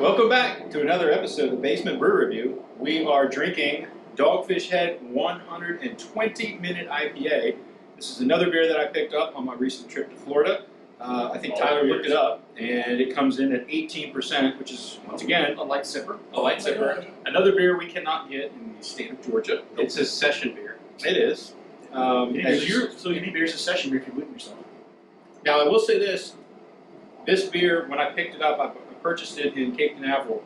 Welcome back to another episode of Basement Brew Review. We are drinking Dogfish Head 120 Minute IPA. This is another beer that I picked up on my recent trip to Florida. I think Tyler looked it up, and it comes in at 18%, which is, once again, a light sipper. A light sipper. Another beer we cannot get in the state of Georgia. It's a session beer. It is. So any beer's a session beer if you believe yourself. Now, I will say this. This beer, when I picked it up, I purchased it in Cape Canaveral.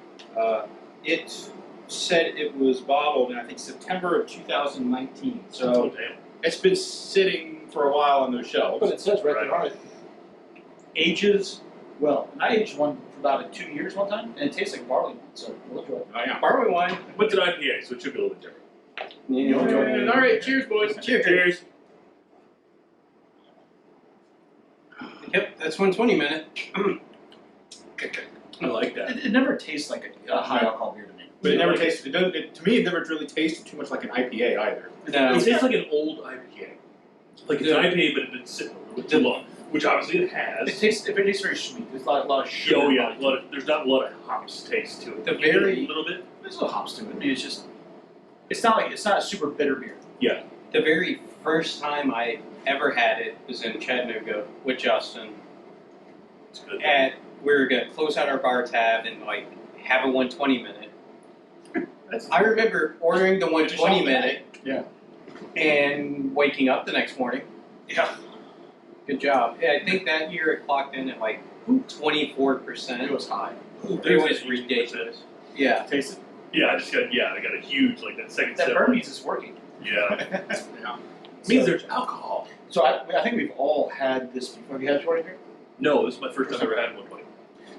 It said it was bottled in, I think, September of 2019. So it's been sitting for a while on those shelves. But it says right there on it. Ages, well, I aged one for about 2 years one time, and it tastes like barley wine, so we'll enjoy it. Oh, yeah. Barley wine. What's an IPA, so it should be a little bit different. You'll enjoy it. All right, cheers, boys. Cheers. Cheers. Yep, that's 120 minute. I like that. It never tastes like a high alcohol beer to me. But it never tasted. To me, it never really tasted too much like an IPA either. No. It tastes like an old IPA. Like it's an IPA, but it's been sitting a little bit too long, which obviously it has. It tastes very sweet. There's a lot of sugar. Oh yeah, there's not a lot of hops taste to it. The You get very- a little bit. There's no hops to it. I mean, it's not a super bitter beer. Yeah. The very first time I ever had it was in Chattanooga with Justin. It's good. We were going to close out our bar tab and have a 120 minute. I remember ordering the 120 minute. Yeah. And waking up the next morning. Yeah. Good job. Yeah, I think that year it clocked in at 24%. It was high. It was ridiculous. Yeah. Taste it. Yeah, I got a huge that second That sip. burn means it's working. Yeah. Yeah. Means there's alcohol. So I think we've all had this before. Have you had 20 beer? No, this is my first time I've ever had one.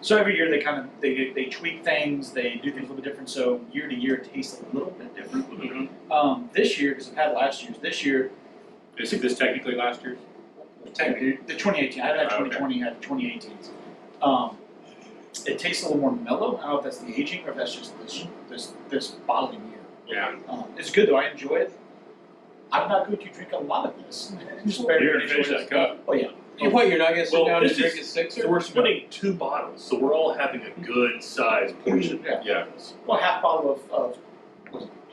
So every year they tweak things, they do things a little bit different. So year to year it tastes a little bit different. Mm-hmm. This year, because I've had last year's, this year Is this technically last year's? technically the 2018. I haven't had 2020, I had 2018s. It tastes a little more mellow. I don't know if that's the aging or if that's just this bottling year. Yeah. It's good though. I enjoy it. I'm not going to drink a lot of this. Just You're going to finish that cup. Oh yeah. What, you're not going to sit down and this drink is- a sixer? So we're splitting 2 bottles, so we're all having a good sized portion. Yeah. Yeah. Well, half bottle of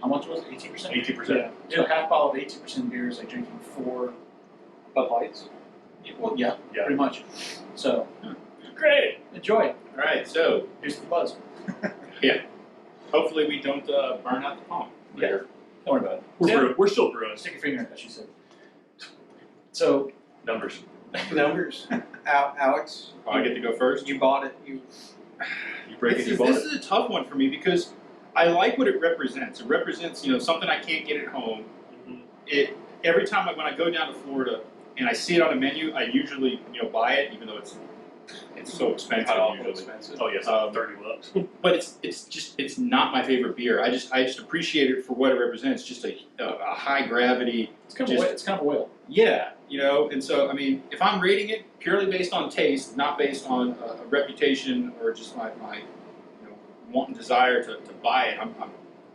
how much was it? 18%. 18%. So a half bottle of 18% beer is like drinking 4. Bud Lights. Well, yeah, Yeah. pretty much. So Great. enjoy it. All right, so Here's the buzz. hopefully we don't burn out the pump later. Don't worry about it. We're still brewing. Stick your finger in it, as she said. So Numbers. Numbers. Alex, Oh, I get to go first? you bought it. You You break it, you bought This it. is a tough one for me because I like what it represents. It represents, something I can't get at home. Mhm. Every time when I go down to Florida and I see it on a menu, I usually buy it, even though it's so expensive usually. expensive. Oh yes, Um, $30. But it's not my favorite beer. I just appreciate it for what it represents. Just a high gravity. it's kind of oil. Yeah, and so I mean, if I'm rating it purely based on taste, not based on a reputation or just my want and desire to buy it, I'm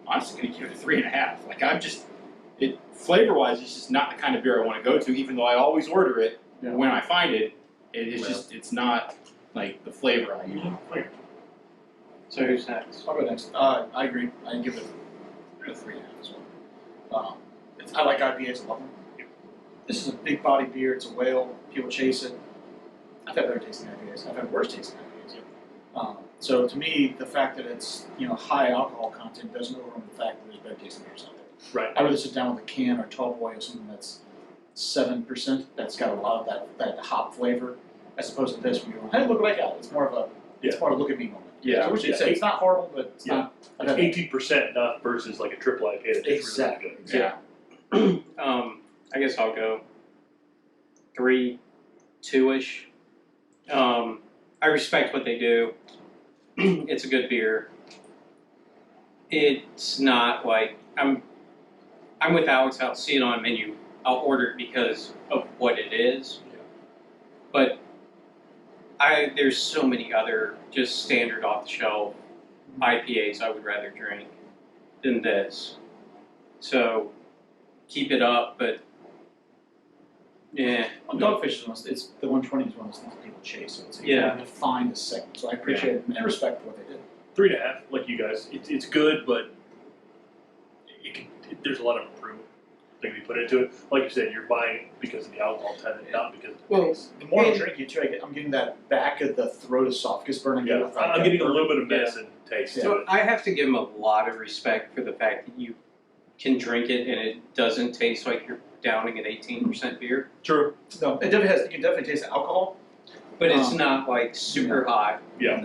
honestly going to give it a 3.5. Flavor-wise, it's just not the kind of beer I want to go to. Even though I always order it when I find it, it's not like the flavor I usually. So who's next? I'll go next. I agree. I give it a 3.5 as well. I like IPAs. I love them. This is a big body beer. It's a whale. People chase it. I've had better tasting IPAs. I've had worse tasting IPAs. So to me, the fact that it's high alcohol content doesn't overrun the fact that there's better tasting beers out there. Right. I'd rather sit down with a can or tall boy or something that's 7%. That's got a lot of that hop flavor, as opposed to this where you're hey, look what I got. It's more of a look at me moment. Yeah. So we should say it's not horrible, but it's not. I've had 18% enough versus like a triple IPA that's Exactly. really good. Yeah. I guess I'll go 3, 2-ish. I respect what they do. It's a good beer. It's not like I'm with Alex. I'll see it on a menu. I'll order it because of what it is. Yeah. But there's so many other just standard off the shelf IPAs I would rather drink than this. So keep it up, but yeah. Well, Dogfish is it's the 120 is one of those things that people chase, so it's Yeah. defined a segment. So I appreciate it and respect what they did. 3.5, like you guys. It's good, but there's a lot of improvement that can be put into it. Like you said, you're buying it because of the alcohol content, not because of the Well, taste. The more I drink it too, I'm getting that back of the throat esophagus burn. I get Yeah, with like I'm that getting a burn. little bit of medicine taste to So it. I have to give him a lot of respect for the fact that you can drink it and it doesn't taste like you're downing an 18% beer. True. No, it definitely has. You can definitely taste the alcohol. But it's not like super hot. Yeah.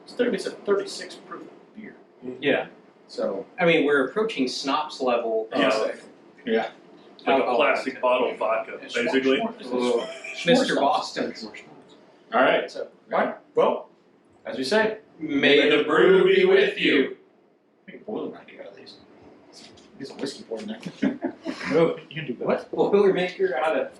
It's a 36 proof beer. Yeah. So I mean, we're approaching Snop's level of Yeah. Like a alcohol plastic content. bottle of vodka, basically. Ugh. Mr. Boston. All right. So, right. Well, as we say, May the brew be with you. I think boiler might get out of these. Get some whiskey poured in there. You can do what? Boilermaker out of